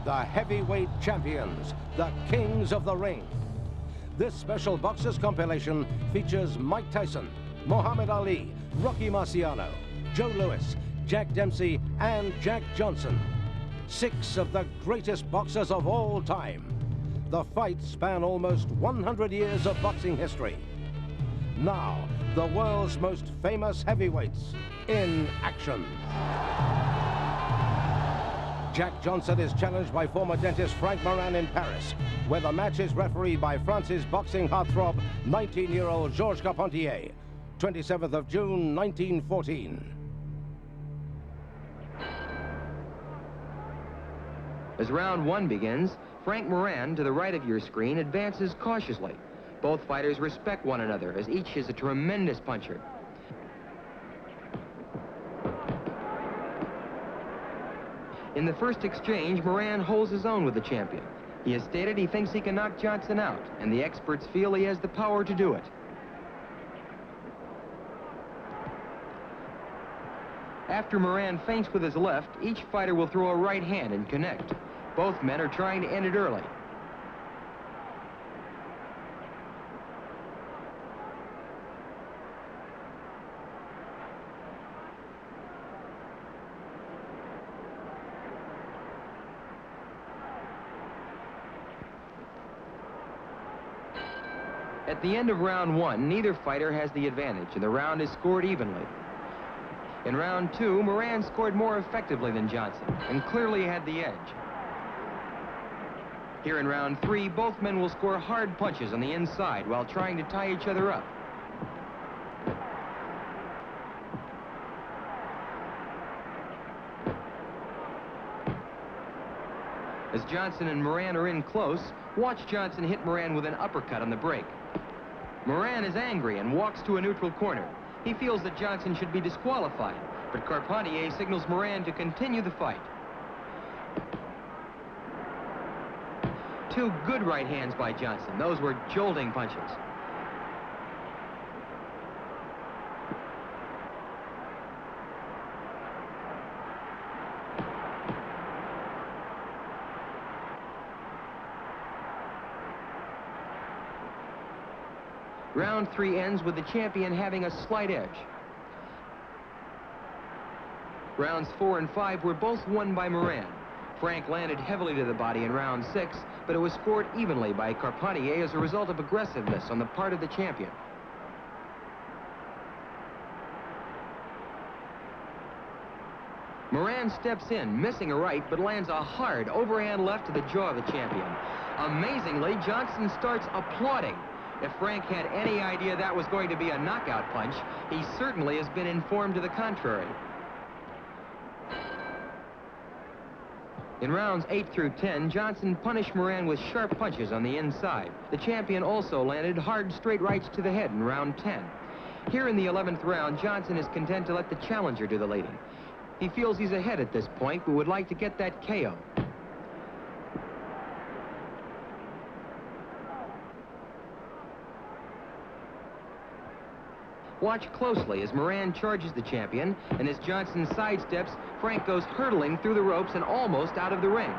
the heavyweight champions, the kings of the ring. This special boxers compilation features Mike Tyson, Muhammad Ali, Rocky Marciano, Joe Louis, Jack Dempsey, and Jack Johnson. 6 of the greatest boxers of all time. The fights span almost 100 years of boxing history. Now, the world's most famous heavyweights in action. Jack Johnson is challenged by former dentist Frank Moran in Paris, where the match is refereed by France's boxing heartthrob, 19-year-old Georges Carpentier, 27th of June, 1914. As round 1 begins, Frank Moran, to the right of your screen, advances cautiously. Both fighters respect one another, as each is a tremendous puncher. In the first exchange, Moran holds his own with the champion. He has stated he thinks he can knock Johnson out, and the experts feel he has the power to do it. After Moran feints with his left, each fighter will throw a right hand and connect. Both men are trying to end it early. At the end of round 1, neither fighter has the advantage, and the round is scored evenly. In round 2, Moran scored more effectively than Johnson, and clearly had the edge. Here in round 3, both men will score hard punches on the inside while trying to tie each other up. As Johnson and Moran are in close, watch Johnson hit Moran with an uppercut on the break. Moran is angry and walks to a neutral corner. He feels that Johnson should be disqualified, but Carpentier signals Moran to continue the fight. 2 good right hands by Johnson. Those were jolting punches. Round 3 ends with the champion having a slight edge. Rounds 4 and 5 were both won by Moran. Frank landed heavily to the body in round 6, but it was scored evenly by Carpentier as a result of aggressiveness on the part of the champion. Moran steps in, missing a right, but lands a hard overhand left to the jaw of the champion. Amazingly, Johnson starts applauding. If Frank had any idea that was going to be a knockout punch, he certainly has been informed to the contrary. In rounds 8 through 10, Johnson punished Moran with sharp punches on the inside. The champion also landed hard straight rights to the head in round 10. Here in the 11th round, Johnson is content to let the challenger do the leading. He feels he's ahead at this point, but would like to get that KO. Watch closely as Moran charges the champion, and as Johnson sidesteps, Frank goes hurtling through the ropes and almost out of the ring.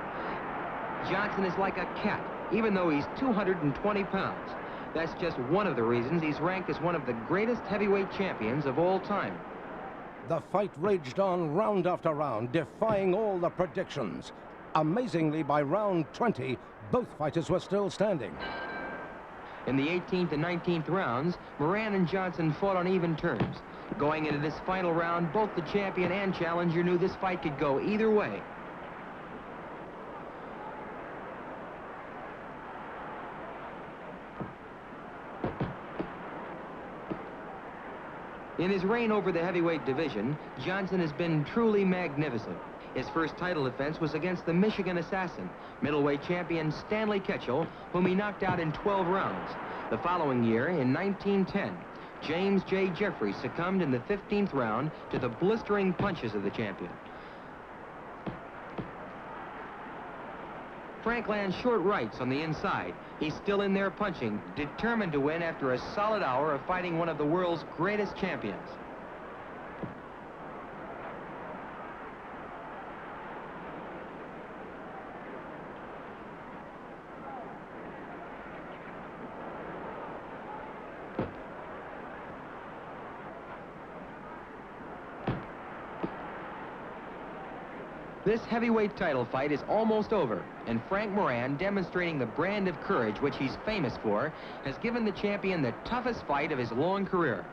Johnson is like a cat, even though he's 220 pounds. That's just one of the reasons he's ranked as one of the greatest heavyweight champions of all time. The fight raged on round after round, defying all the predictions. Amazingly, by round 20, both fighters were still standing. In the 18th and 19th rounds, Moran and Johnson fought on even terms. Going into this final round, both the champion and challenger knew this fight could go either way. In his reign over the heavyweight division, Johnson has been truly magnificent. His first title defense was against the Michigan Assassin, middleweight champion Stanley Ketchel, whom he knocked out in 12 rounds. The following year, in 1910, James J. Jeffries succumbed in the 15th round to the blistering punches of the champion. Frank lands short rights on the inside. He's still in there punching, determined to win after a solid hour of fighting one of the world's greatest champions. This heavyweight title fight is almost over, and Frank Moran, demonstrating the brand of courage which he's famous for, has given the champion the toughest fight of his long career.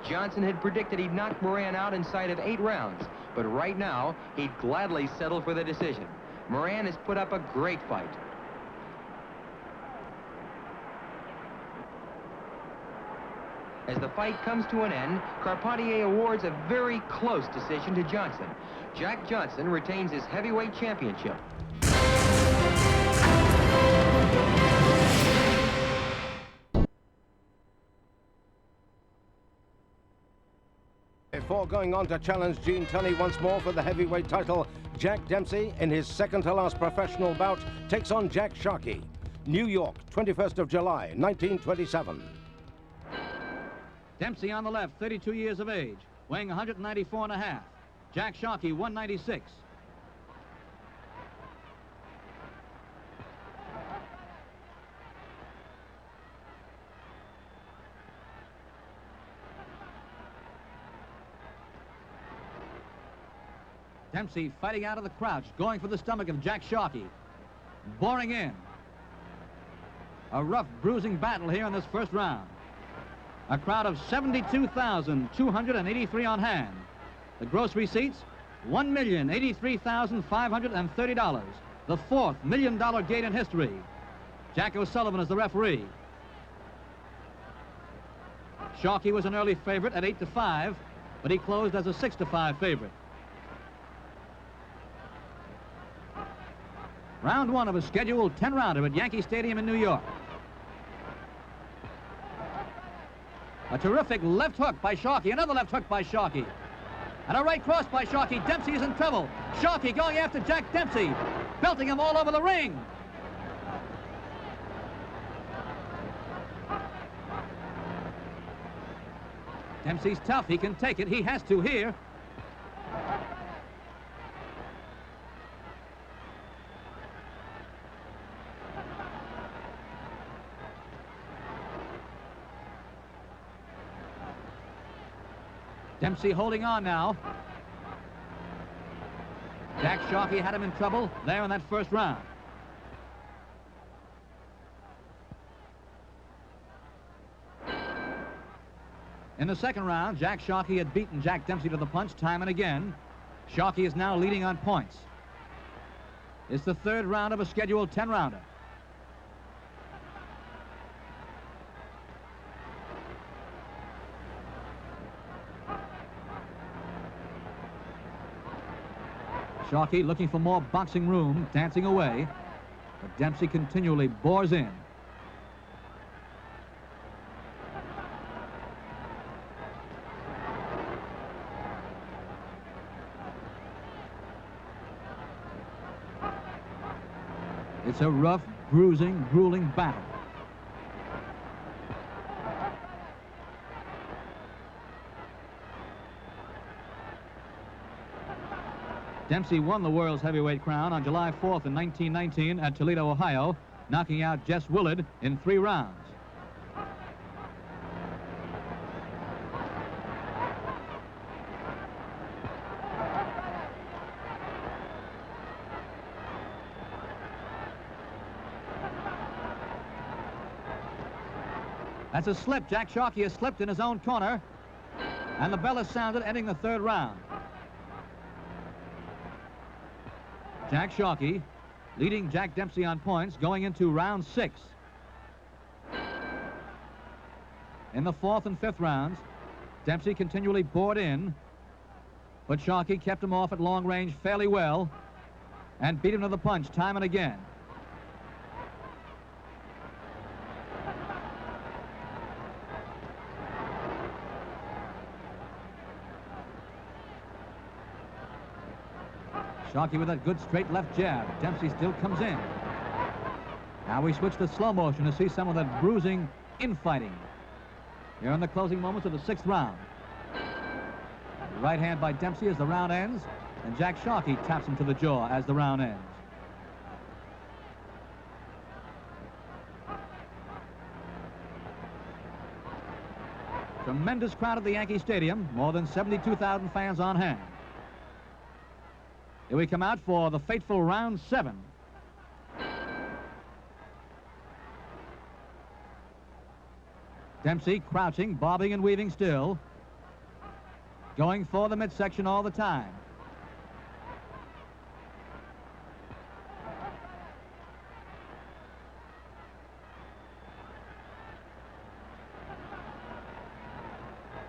Johnson had predicted he'd knock Moran out inside of 8 rounds, but right now, he'd gladly settle for the decision. Moran has put up a great fight. As the fight comes to an end, Carpentier awards a very close decision to Johnson. Jack Johnson retains his heavyweight championship. Before going on to challenge Gene Tunney once more for the heavyweight title, Jack Dempsey, in his second-to-last professional bout, takes on Jack Sharkey. New York, 21st of July, 1927. Dempsey on the left, 32 years of age, weighing 194.5. Jack Sharkey, 196. Dempsey fighting out of the crouch, going for the stomach of Jack Sharkey. Boring in. A rough, bruising battle here in this first round. A crowd of 72,283 on hand. The gross receipts, $1,083,530. The fourth $1 million gate in history. Jack O'Sullivan is the referee. Sharkey was an early favorite at 8-5, but he closed as a 6-5 favorite. Round one of a scheduled 10-rounder at Yankee Stadium in New York. A terrific left hook by Sharkey, another left hook by Sharkey. And a right cross by Sharkey. Dempsey is in trouble. Sharkey going after Jack Dempsey, belting him all over the ring. Dempsey's tough, he can take it, he has to here. Dempsey holding on now. Jack Sharkey had him in trouble there in that first round. In the second round, Jack Sharkey had beaten Jack Dempsey to the punch time and again. Sharkey is now leading on points. It's the third round of a scheduled 10-rounder. Sharkey looking for more boxing room, dancing away, but Dempsey continually bores in. It's a rough, bruising, grueling battle. Dempsey won the world's heavyweight crown on July 4th in 1919 at Toledo, Ohio, knocking out Jess Willard in 3 rounds. That's a slip. Jack Sharkey has slipped in his own corner, and the bell is sounded, ending the third round. Jack Sharkey leading Jack Dempsey on points going into round 6. In the 4th and 5th rounds, Dempsey continually bored in, but Sharkey kept him off at long range fairly well and beat him to the punch time and again. Sharkey with that good straight left jab. Dempsey still comes in. Now we switch to slow motion to see some of that bruising infighting here in the closing moments of the 6th round. Right hand by Dempsey as the round ends, and Jack Sharkey taps him to the jaw as the round ends. Tremendous crowd at the Yankee Stadium, more than 72,000 fans on hand. Here we come out for the fateful round 7. Dempsey crouching, bobbing and weaving still. Going for the midsection all the time.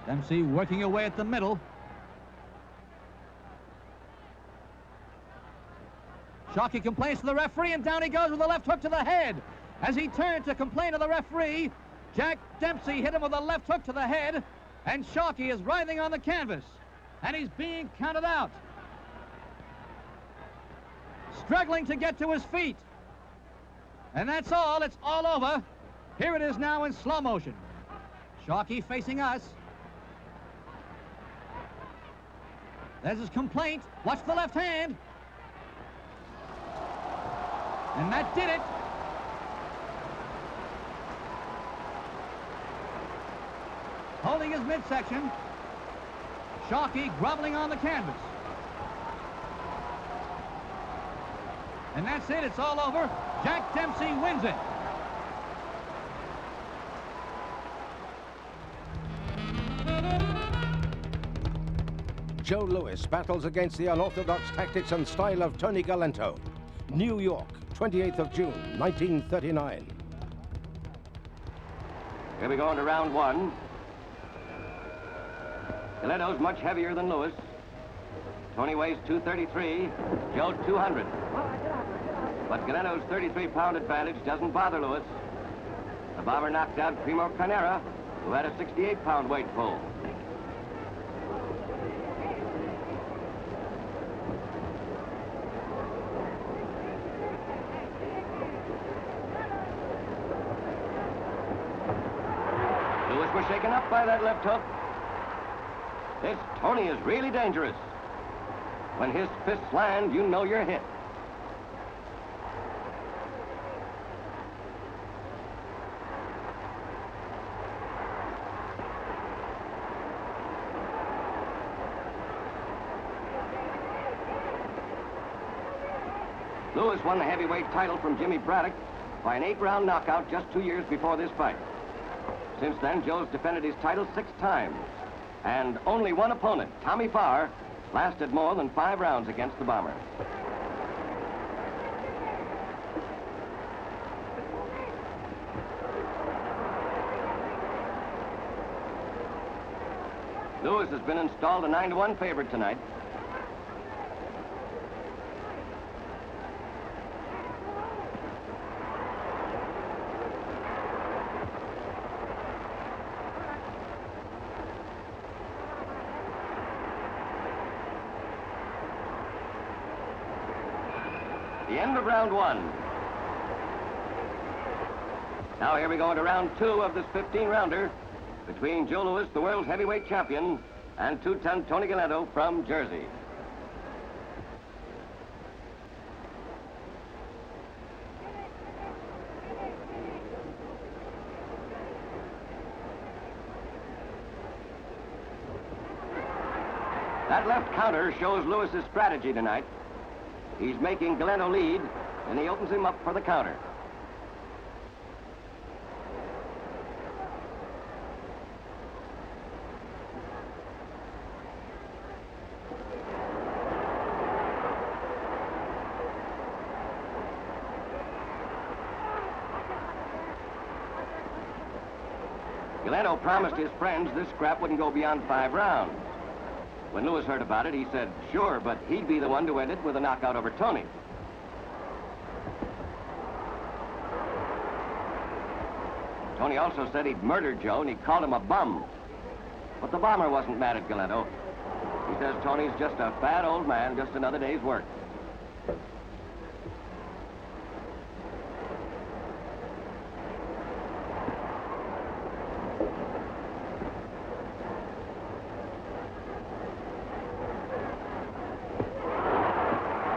Dempsey working away at the middle. Sharkey complains to the referee, and down he goes with a left hook to the head. As he turned to complain to the referee, Jack Dempsey hit him with a left hook to the head, and Sharkey is writhing on the canvas, and he's being counted out. Struggling to get to his feet. And that's all. It's all over. Here it is now in slow motion. Sharkey facing us. There's his complaint. Watch the left hand. And that did it. Holding his midsection. Sharkey groveling on the canvas. And that's it. It's all over. Jack Dempsey wins it. Joe Louis battles against the unorthodox tactics and style of Tony Galento. New York, 28th of June, 1939. Here we go into round 1. Galento's much heavier than Louis. Tony weighs 233, Joe 200. But Galento's 33-pound advantage doesn't bother Louis. The bomber knocked out Primo Carnera, who had a 68-pound weight pull. Louis was shaken up by that left hook. This Tony is really dangerous. When his fists land, you know you're hit. Louis won the heavyweight title from Jimmy Braddock by an 8-round knockout just 2 years before this fight. Since then, Joe's defended his title 6 times. And only one opponent, Tommy Farr, lasted more than 5 rounds against the bomber. Louis has been installed a 9-to-1 favorite tonight. The end of round 1. Now here we go into round 2 of this 15-rounder between Joe Louis, the world heavyweight champion, and 2-ton Tony Galento from Jersey. That left counter shows Louis's strategy tonight. He's making Galento lead, and he opens him up for the counter. Galento promised his friends this scrap wouldn't go beyond 5 rounds. When Louis heard about it, he said, sure, but he'd be the one to end it with a knockout over Tony. Tony also said he'd murdered Joe, and he called him a bum. But the bomber wasn't mad at Galento. He says Tony's just a fat old man, just another day's work.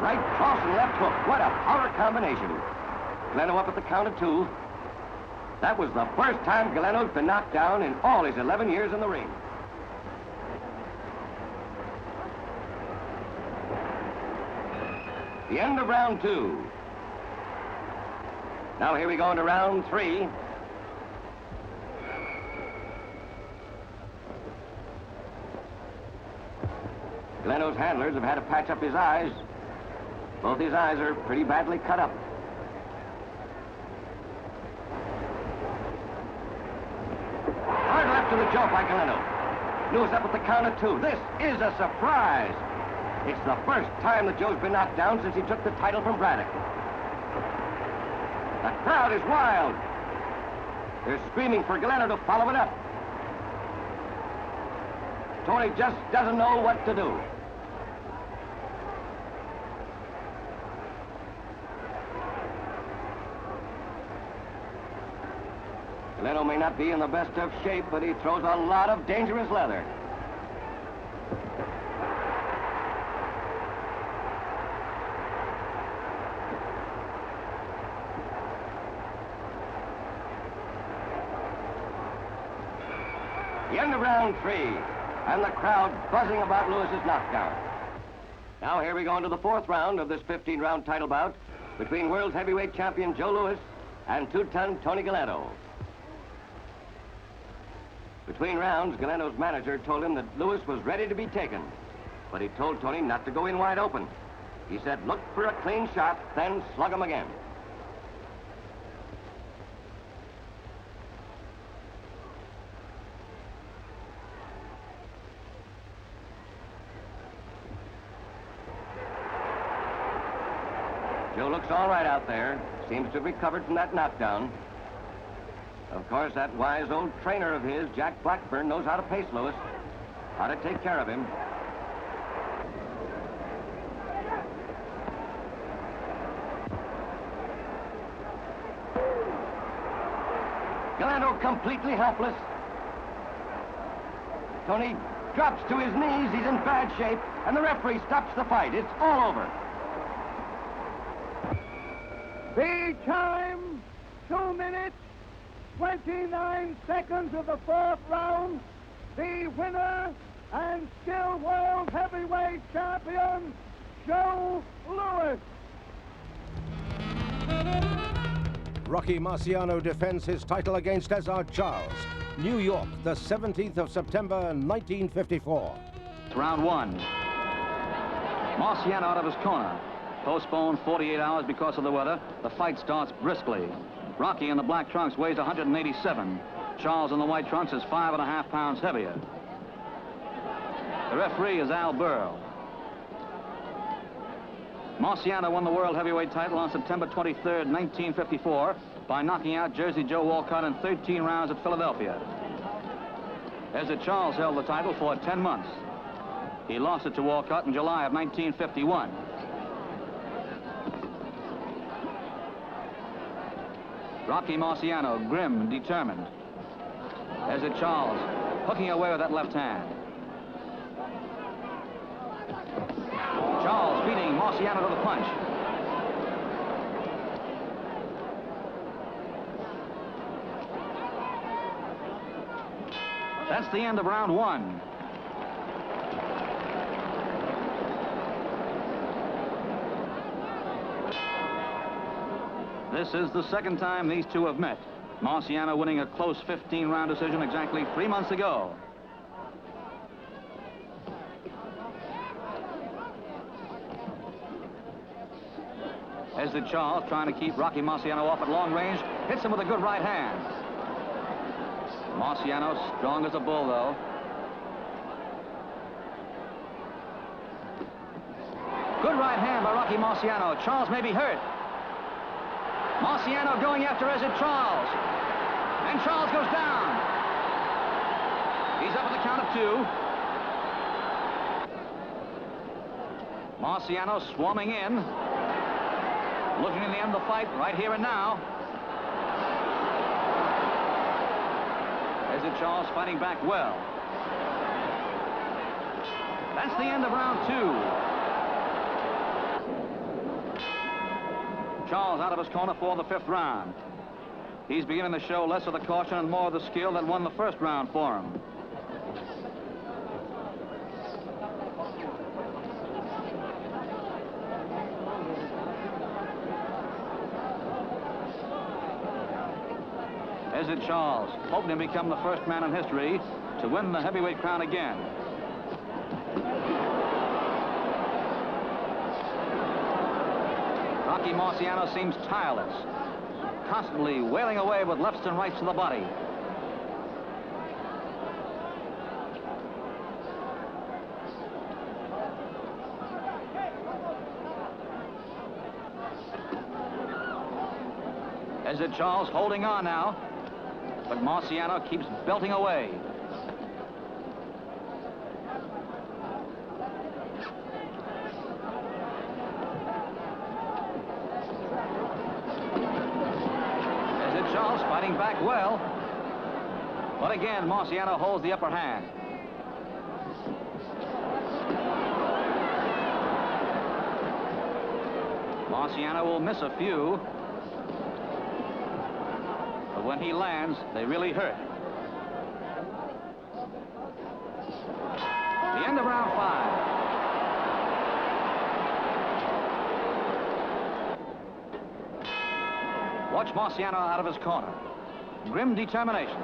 Right cross and left hook. What a power combination. Galento up at the count of 2. That was the first time Galento's been knocked down in all his 11 years in the ring. The end of round 2. Now here we go into round 3. Galento's handlers have had to patch up his eyes. Both his eyes are pretty badly cut up. Hard left to the jaw by Galento. Lewis up at the count of 2. This is a surprise. It's the first time that Joe's been knocked down since he took the title from Braddock. The crowd is wild. They're screaming for Galento to follow it up. Tony just doesn't know what to do. Galento may not be in the best of shape, but he throws a lot of dangerous leather. The end of round 3, and the crowd buzzing about Lewis's knockdown. Now here we go into the 4th round of this 15-round title bout between world heavyweight champion Joe Louis and 2-ton Tony Galento. Between rounds, Galento's manager told him that Louis was ready to be taken, but he told Tony not to go in wide open. He said, look for a clean shot, then slug him again. Joe looks all right out there. Seems to have recovered from that knockdown. Of course, that wise old trainer of his, Jack Blackburn, knows how to pace Louis, how to take care of him. Galento completely helpless. Tony drops to his knees. He's in bad shape, and the referee stops the fight. It's all over. The time, 2 minutes, 29 seconds of the 4th round. The winner and still world heavyweight champion, Joe Louis. Rocky Marciano defends his title against Ezzard Charles. New York, the 17th of September, 1954. Round 1. Marciano out of his corner. Postponed 48 hours because of the weather. The fight starts briskly. Rocky in the black trunks weighs 187. Charles in the white trunks is 5.5 pounds heavier. The referee is Al Burl. Marciano won the world heavyweight title on September 23rd, 1954 by knocking out Jersey Joe Walcott in 13 rounds at Philadelphia. Ezzard Charles held the title for 10 months. He lost it to Walcott in July of 1951. Rocky Marciano, grim and determined. Ezzard Charles hooking away with that left hand. Charles beating Marciano to the punch. That's the end of round 1. This is the second time these two have met. Marciano winning a close 15-round decision exactly 3 months ago. Ezzard Charles trying to keep Rocky Marciano off at long range. Hits him with a good right hand. Marciano strong as a bull, though. Good right hand by Rocky Marciano. Charles may be hurt. Marciano going after Ezzard Charles. And Charles goes down. He's up at the count of 2. Marciano swarming in. Looking to the end of the fight right here and now. Ezzard Charles fighting back well. That's the end of round 2. Charles out of his corner for the 5th round. He's beginning to show less of the caution and more of the skill that won the first round for him. Ezzard Charles, hoping to become the first man in history to win the heavyweight crown again. Rocky Marciano seems tireless, constantly wailing away with lefts and rights to the body. Ezzard Charles holding on now, but Marciano keeps belting away. Ezzard Charles fighting back well, but again Marciano holds the upper hand. Marciano will miss a few, but when he lands, they really hurt. The end of round 5. Watch Marciano out of his corner. Grim determination.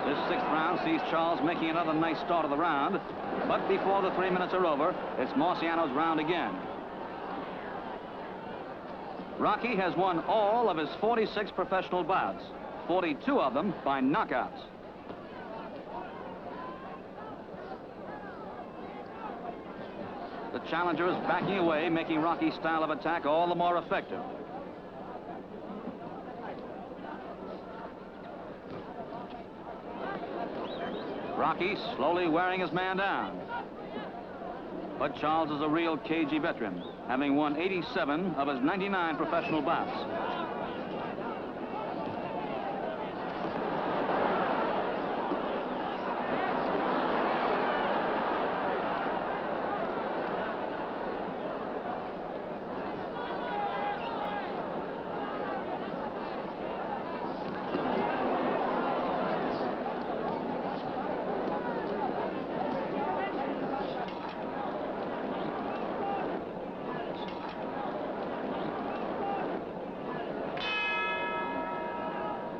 This 6th round sees Charles making another nice start of the round. But before the 3 minutes are over, it's Marciano's round again. Rocky has won all of his 46 professional bouts, 42 of them by knockouts. The challenger is backing away, making Rocky's style of attack all the more effective. Rocky slowly wearing his man down. But Charles is a real cagey veteran, having won 87 of his 99 professional bouts.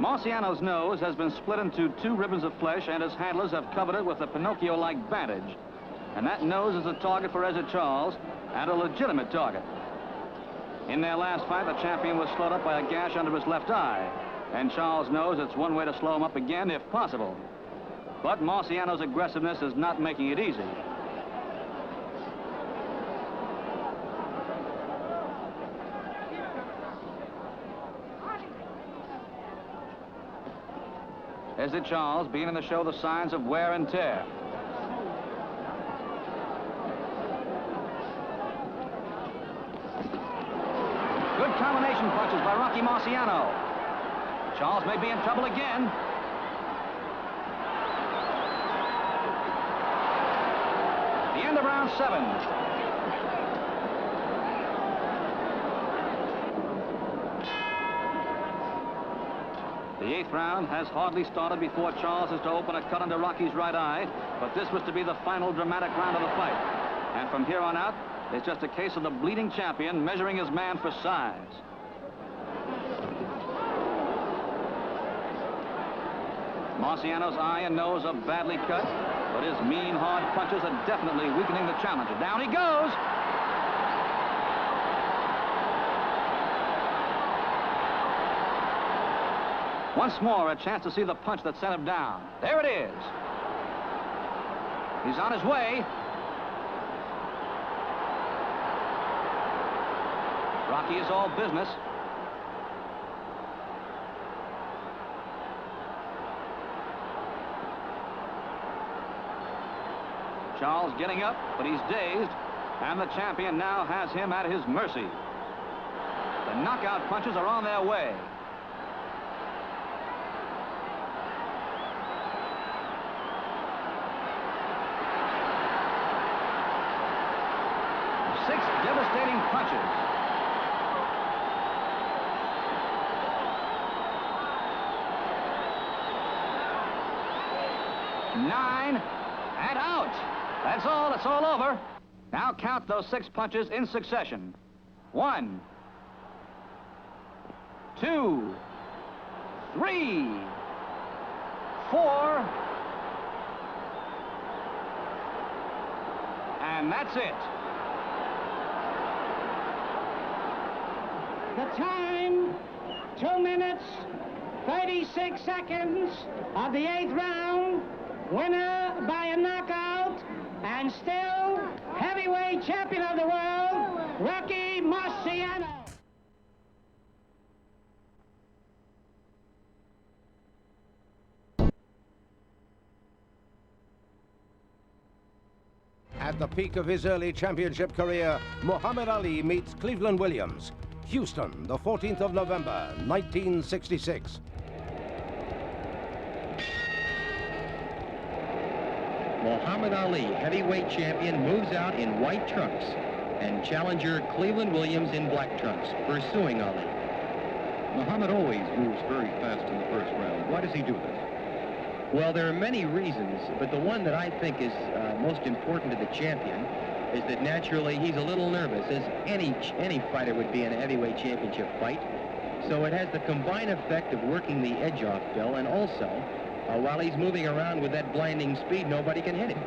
Marciano's nose has been split into 2 ribbons of flesh, and his handlers have covered it with a Pinocchio-like bandage. And that nose is a target for Ezzard Charles, and a legitimate target. In their last fight, the champion was slowed up by a gash under his left eye, and Charles knows it's one way to slow him up again if possible. But Marciano's aggressiveness is not making it easy. Ezzard Charles beginning to show the signs of wear and tear. Good combination punches by Rocky Marciano. Charles may be in trouble again. The end of round 7. The 8th round has hardly started before Charles is to open a cut under Rocky's right eye, but this was to be the final dramatic round of the fight. And from here on out, it's just a case of the bleeding champion measuring his man for size. Marciano's eye and nose are badly cut, but his mean, hard punches are definitely weakening the challenger. Down he goes! Once more, a chance to see the punch that sent him down. There it is. He's on his way. Rocky is all business. Charles getting up, but he's dazed, and the champion now has him at his mercy. The knockout punches are on their way. devastating punches. Nine, and out. That's all. It's all over. Now count those 6 punches in succession. 1, 2, 3, 4, and that's it. The time, 2 minutes, 36 seconds of the 8th round. Winner by a knockout, and still heavyweight champion of the world, Rocky Marciano. At the peak of his early championship career, Muhammad Ali meets Cleveland Williams. Houston, the 14th of November, 1966. Muhammad Ali, heavyweight champion, moves out in white trunks, and challenger Cleveland Williams in black trunks, pursuing Ali. Muhammad always moves very fast in the first round. Why does he do this? Well, there are many reasons, but the one that I think is most important to the champion is that naturally he's a little nervous, as any fighter would be in a heavyweight championship fight. So it has the combined effect of working the edge off Bill, and also, while he's moving around with that blinding speed, nobody can hit him.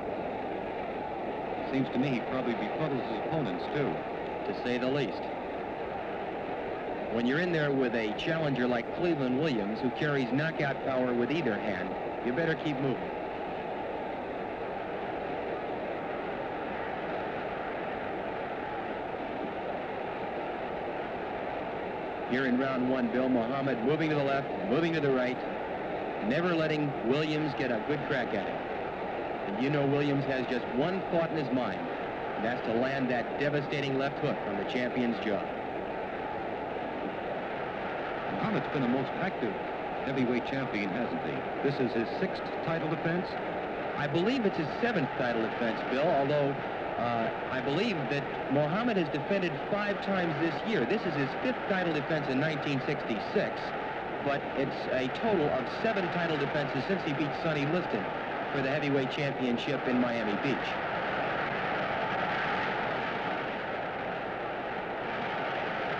Seems to me he probably befuddles his opponents, too. To say the least. When you're in there with a challenger like Cleveland Williams, who carries knockout power with either hand, you better keep moving. Here in round 1, Bill, Muhammad moving to the left, moving to the right, never letting Williams get a good crack at him. And you know Williams has just one thought in his mind, and that's to land that devastating left hook on the champion's jaw. Muhammad's been the most active heavyweight champion, hasn't he? This is his 6th title defense? I believe it's his 7th title defense, Bill, although I believe that Muhammad has defended 5 times this year. This is his 5th title defense in 1966, but it's a total of 7 title defenses since he beat Sonny Liston for the heavyweight championship in Miami Beach.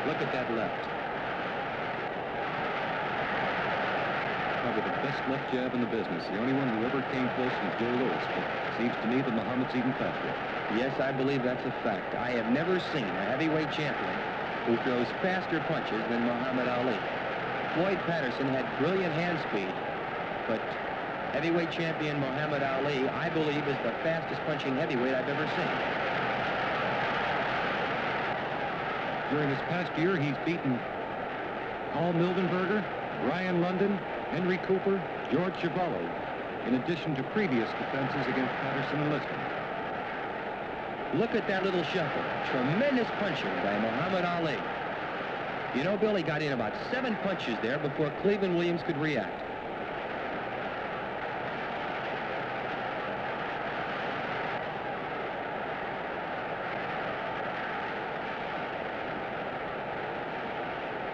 Look at that left. Probably the best left jab in the business. The only one who ever came close was Joe Louis, but it seems to me that Muhammad's even faster. Yes, I believe that's a fact. I have never seen a heavyweight champion who throws faster punches than Muhammad Ali. Floyd Patterson had brilliant hand speed, but heavyweight champion Muhammad Ali, I believe, is the fastest punching heavyweight I've ever seen. During his past year, he's beaten Paul Mildenberger, Ryan London, Henry Cooper, George Chuvalo, in addition to previous defenses against Patterson and Liston. Look at that little shuffle. Tremendous punching by Muhammad Ali. You know, Billy got in about 7 punches there before Cleveland Williams could react.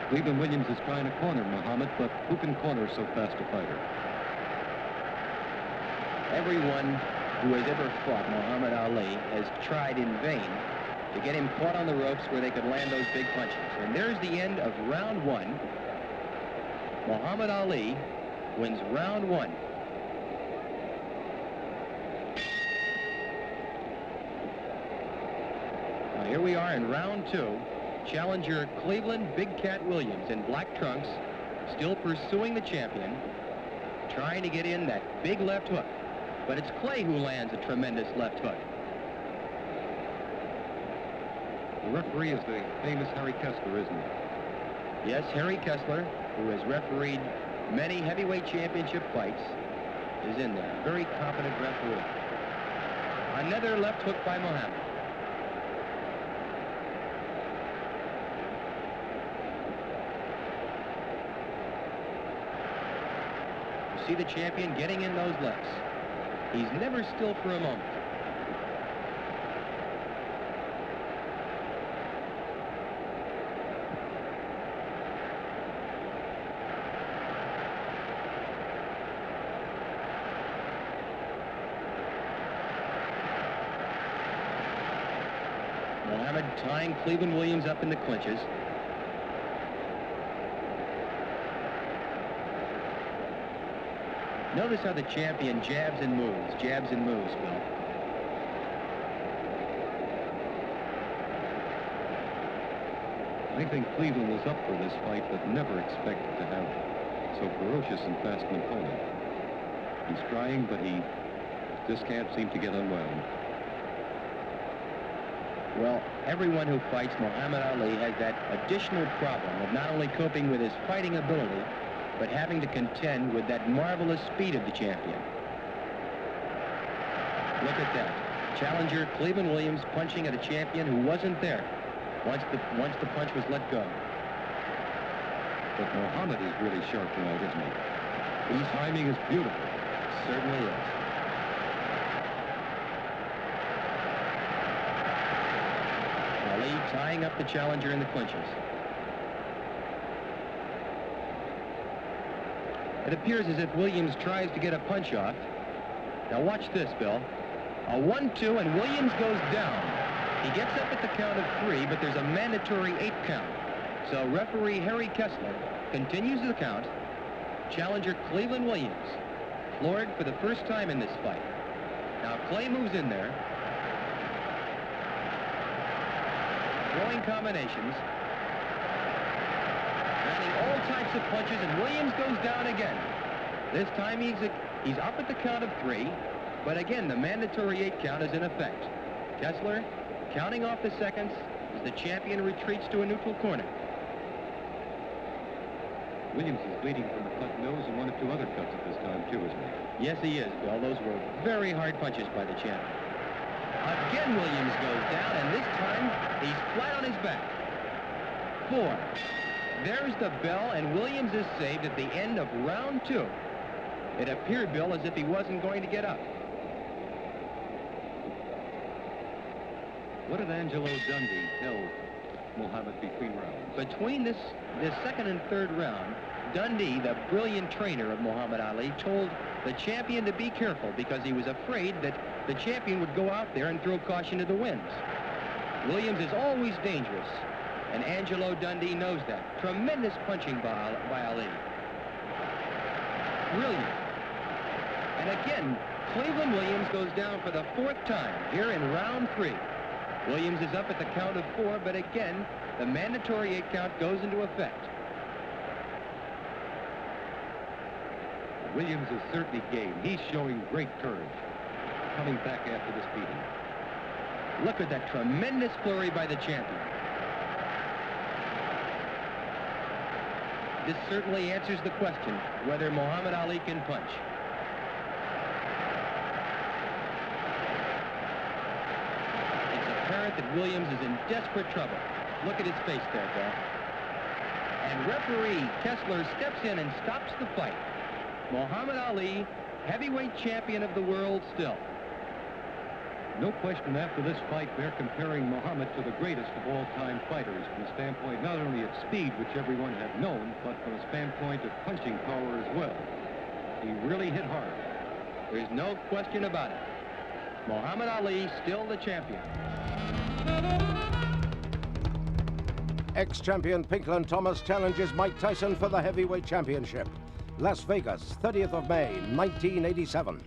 Cleveland Williams is trying to corner Muhammad, but who can corner so fast a fighter? Everyone who has ever fought Muhammad Ali has tried in vain to get him caught on the ropes where they could land those big punches. And there's the end of round 1. Muhammad Ali wins round 1. Now here we are in round 2. Challenger Cleveland Big Cat Williams in black trunks, still pursuing the champion, trying to get in that big left hook. But it's Clay who lands a tremendous left hook. The referee is the famous Harry Kessler, isn't he? Yes, Harry Kessler, who has refereed many heavyweight championship fights, is in there. Very competent referee. Another left hook by Muhammad. You see the champion getting in those lefts. He's never still for a moment. Muhammad tying Cleveland Williams up in the clinches. Notice how the champion jabs and moves, Bill. I think Cleveland was up for this fight, but never expected to have so ferocious and fast an opponent. He's trying, but he just can't seem to get unwound. Well, everyone who fights Muhammad Ali has that additional problem of not only coping with his fighting ability, but having to contend with that marvelous speed of the champion. Look at that. Challenger Cleveland Williams punching at a champion who wasn't there once the punch was let go. But Muhammad is really sharp tonight, isn't he? His timing is beautiful. Certainly is. Ali tying up the challenger in the clinches. It appears as if Williams tries to get a punch off. Now watch this, Bill. A 1-2, and Williams goes down. He gets up at the count of 3, but there's a mandatory 8 count. So referee Harry Kessler continues the count. Challenger Cleveland Williams floored for the first time in this fight. Now Clay moves in there. Throwing combinations. Landing all types of punches, and Williams goes down again. This time he's up at the count of 3, but again, the mandatory 8 count is in effect. Kessler counting off the seconds as the champion retreats to a neutral corner. Williams is bleeding from a cut nose and 1 or 2 other cuts at this time, too, isn't he? Yes, he is, Bill. Those were very hard punches by the champion. Again, Williams goes down, and this time he's flat on his back. 4. There's the bell, and Williams is saved at the end of round 2. It appeared, Bill, as if he wasn't going to get up. What did Angelo Dundee tell Muhammad between rounds? Between this second and third round, Dundee, the brilliant trainer of Muhammad Ali, told the champion to be careful because he was afraid that the champion would go out there and throw caution to the winds. Williams is always dangerous, and Angelo Dundee knows that. Tremendous punching by Ali. Brilliant. And again, Cleveland Williams goes down for the 4th time here in round 3. Williams is up at the count of 4, but again, the mandatory 8 count goes into effect. Williams is certainly game. He's showing great courage, coming back after this beating. Look at that tremendous flurry by the champion. This certainly answers the question whether Muhammad Ali can punch. It's apparent that Williams is in desperate trouble. Look at his face there, Bill. And referee Kessler steps in and stops the fight. Muhammad Ali, heavyweight champion of the world still. No question after this fight, they're comparing Muhammad to the greatest of all-time fighters from the standpoint not only of speed, which everyone had known, but from a standpoint of punching power as well. He really hit hard. There's no question about it. Muhammad Ali still the champion. Ex-champion Pinklon Thomas challenges Mike Tyson for the heavyweight championship. Las Vegas, 30th of May, 1987.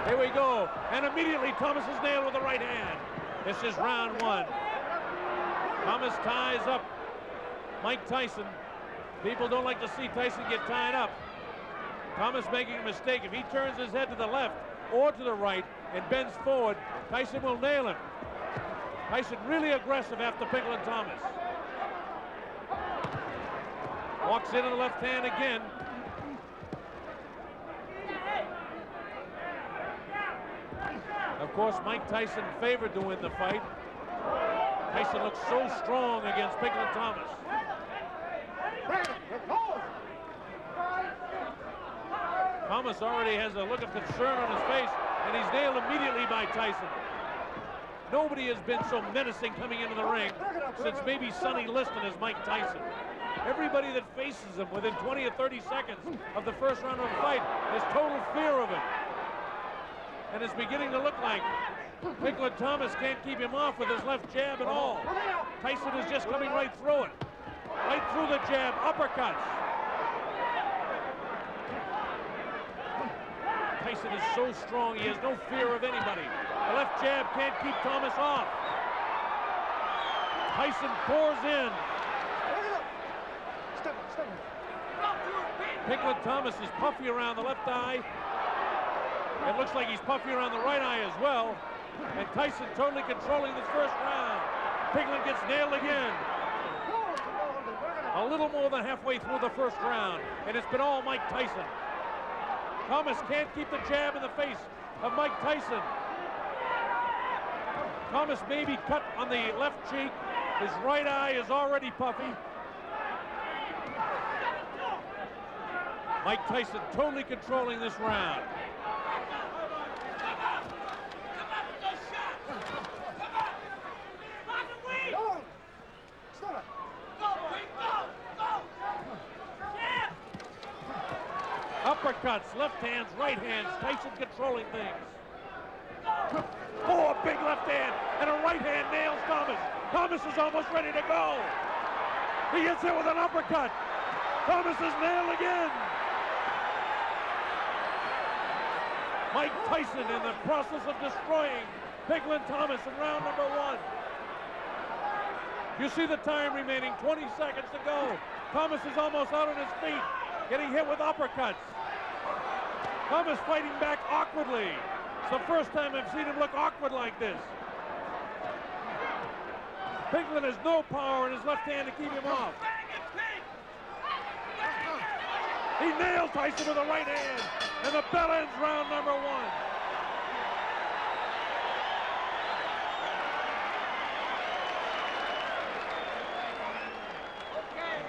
Here we go, and immediately Thomas is nailed with the right hand. This is round 1. Thomas ties up Mike Tyson. People don't like to see Tyson get tied up. Thomas making a mistake. If he turns his head to the left or to the right and bends forward, Tyson will nail him. Tyson really aggressive after Pinklon Thomas. Walks into the left hand again. Of course, Mike Tyson favored to win the fight. Tyson looks so strong against Pinklon Thomas. Thomas already has a look of concern on his face, and he's nailed immediately by Tyson. Nobody has been so menacing coming into the ring since maybe Sonny Liston as Mike Tyson. Everybody that faces him within 20 or 30 seconds of the first round of the fight has total fear of him. And it's beginning to look like Pinklon Thomas can't keep him off with his left jab at all. Tyson is just coming right through it. Right through the jab, uppercuts. Tyson is so strong, he has no fear of anybody. The left jab can't keep Thomas off. Tyson pours in. Pinklon Thomas is puffy around the left eye. It looks like he's puffy around the right eye as well. And Tyson totally controlling this first round. Pinklon gets nailed again. A little more than halfway through the first round, and it's been all Mike Tyson. Thomas can't keep the jab in the face of Mike Tyson. Thomas may be cut on the left cheek. His right eye is already puffy. Mike Tyson totally controlling this round. Uppercuts, left hands, right hands, Tyson controlling things. Oh, a big left hand and a right hand nails Thomas. Thomas is almost ready to go. He gets hit with an uppercut. Thomas is nailed again. Mike Tyson in the process of destroying Pinklon Thomas in round number 1. You see the time remaining, 20 seconds to go. Thomas is almost out on his feet, getting hit with uppercuts. Thomas fighting back awkwardly. It's the first time I've seen him look awkward like this. Pinklon has no power in his left hand to keep him off. He nailed Tyson with a right hand, and the bell ends round number 1. Okay.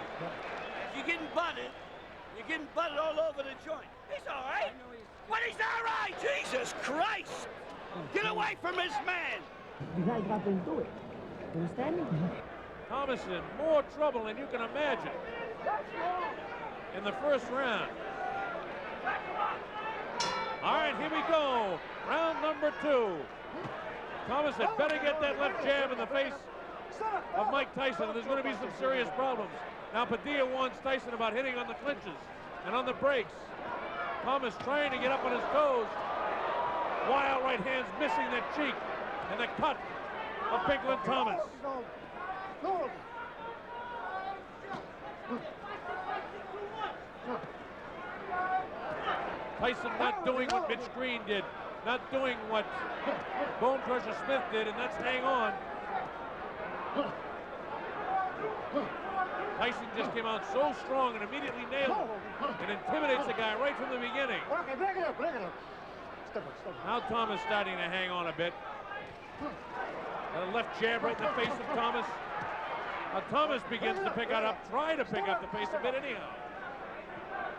You're getting butted. You're getting butted all over the joint. He's all right. But he's all right. Jesus Christ. Get away from this man. The guy got into it. You understand me? Thomas in more trouble than you can imagine in the first round. All right, here we go. Round number 2. Thomas had better get that left jab in the face of Mike Tyson. There's going to be some serious problems. Now Padilla warns Tyson about hitting on the clinches and on the breaks. Thomas trying to get up on his toes. Wild right hands missing that cheek and the cut of Pinklon Thomas. Tyson not doing what Mitch Green did, not doing what Bone Crusher Smith did, and that's hang on. Tyson just came out so strong and immediately nailed him and intimidates the guy right from the beginning. Now Thomas starting to hang on a bit. And a left jab right in the face of Thomas. Now Thomas begins to pick up, try to pick up the pace a bit anyhow.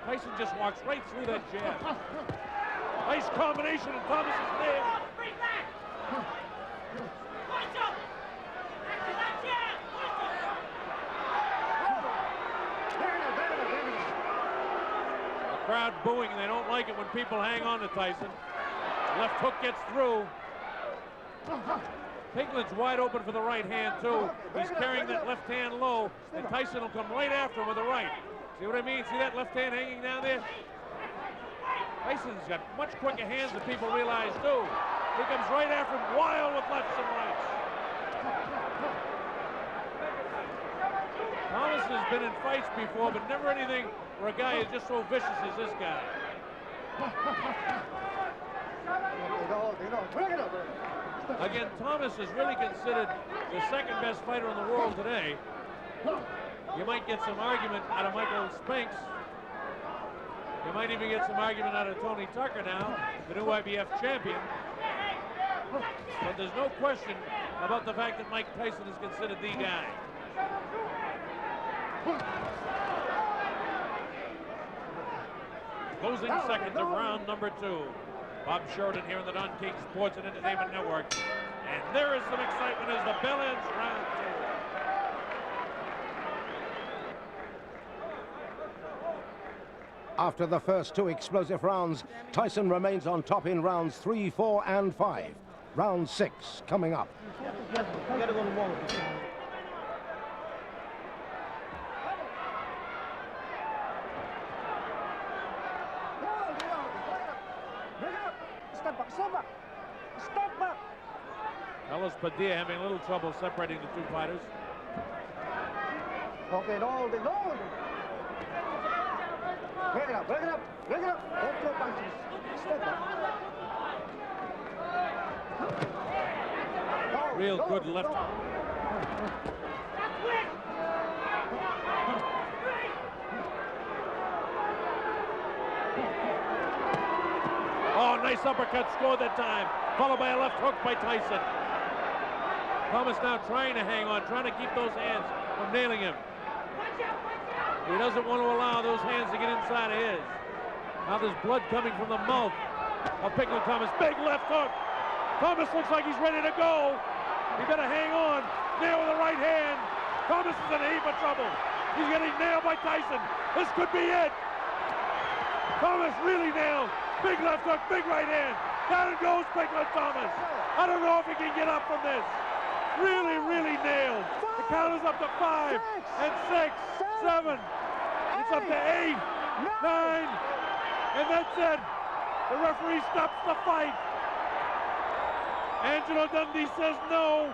Tyson just walks right through that jab. Nice combination, and Thomas is nailed. The crowd booing, and they don't like it when people hang on to Tyson. Left hook gets through. Pinklon's wide open for the right hand, too. He's carrying that left hand low, and Tyson will come right after him with the right. See what I mean? See that left hand hanging down there? Tyson's got much quicker hands than people realize, too. He comes right after him, wild with lefts and rights. Thomas has been in fights before, but never anything where a guy is just so vicious as this guy. Again, Thomas is really considered the second best fighter in the world today. You might get some argument out of Michael Spinks. You might even get some argument out of Tony Tucker now, the new IBF champion. But there's no question about the fact that Mike Tyson is considered the guy. Closing seconds of round number 2. Bob Sheridan here on the Don King Sports and Entertainment Network. And there is some excitement as the bell ends round 2. After the first 2 explosive rounds, Tyson remains on top in rounds 3, 4, and 5. Round 6 coming up. You gotta go to the wall. Step back, step back. Step back. Carlos Padilla having a little trouble separating the two fighters. Okay, hold it, hold it. Break it up, break it up, break it up. Don't throw punches. Step back. Real good left. Oh, nice uppercut scored that time, followed by a left hook by Tyson. Thomas now trying to hang on, trying to keep those hands from nailing him. He doesn't want to allow those hands to get inside of his. Now there's blood coming from the mouth of Pinklon Thomas. Big left hook. Thomas looks like he's ready to go. He better hang on. Nail with the right hand. Thomas is in a heap of trouble. He's getting nailed by Tyson. This could be it. Thomas really nailed. Big left hook, big right hand. Down goes Pinklon Thomas. I don't know if he can get up from this. Really, really nailed. The count is up to 5 and 6, 7. It's up to 8, 9, and that's it. The referee stops the fight. Angelo Dundee says no.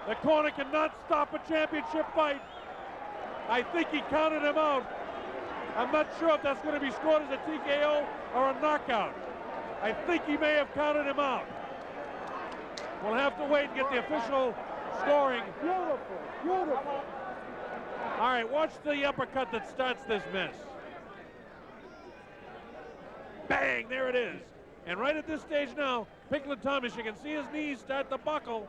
The corner cannot stop a championship fight. I think he counted him out. I'm not sure if that's going to be scored as a TKO or a knockout. I think he may have counted him out. We'll have to wait and get the official scoring. Beautiful, beautiful. All right, watch the uppercut that starts this mess. Bang, there it is. And right at this stage now, Pinklon Thomas, you can see his knees start to buckle.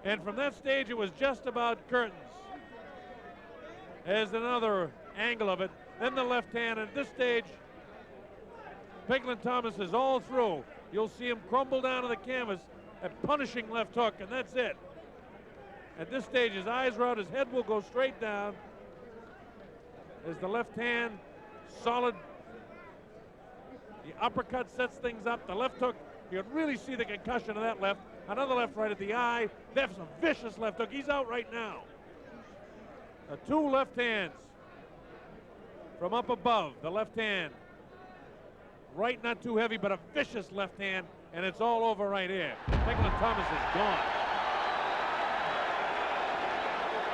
And from that stage, it was just about curtains. There's another angle of it. Then the left hand. At this stage, Pinklon Thomas is all through. You'll see him crumble down to the canvas, a punishing left hook, and that's it. At this stage, his eyes are out, his head will go straight down. There's the left hand, solid. The uppercut sets things up. The left hook, you can really see the concussion of that left. Another left right at the eye. That's a vicious left hook. He's out right now. The two left hands from up above. The left hand. Right, not too heavy, but a vicious left hand, and it's all over right here. Pinklon Thomas is gone.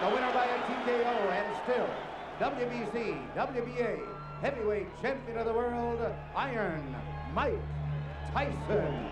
The winner by a TKO and still WBC, WBA heavyweight champion of the world, Iron Mike Tyson.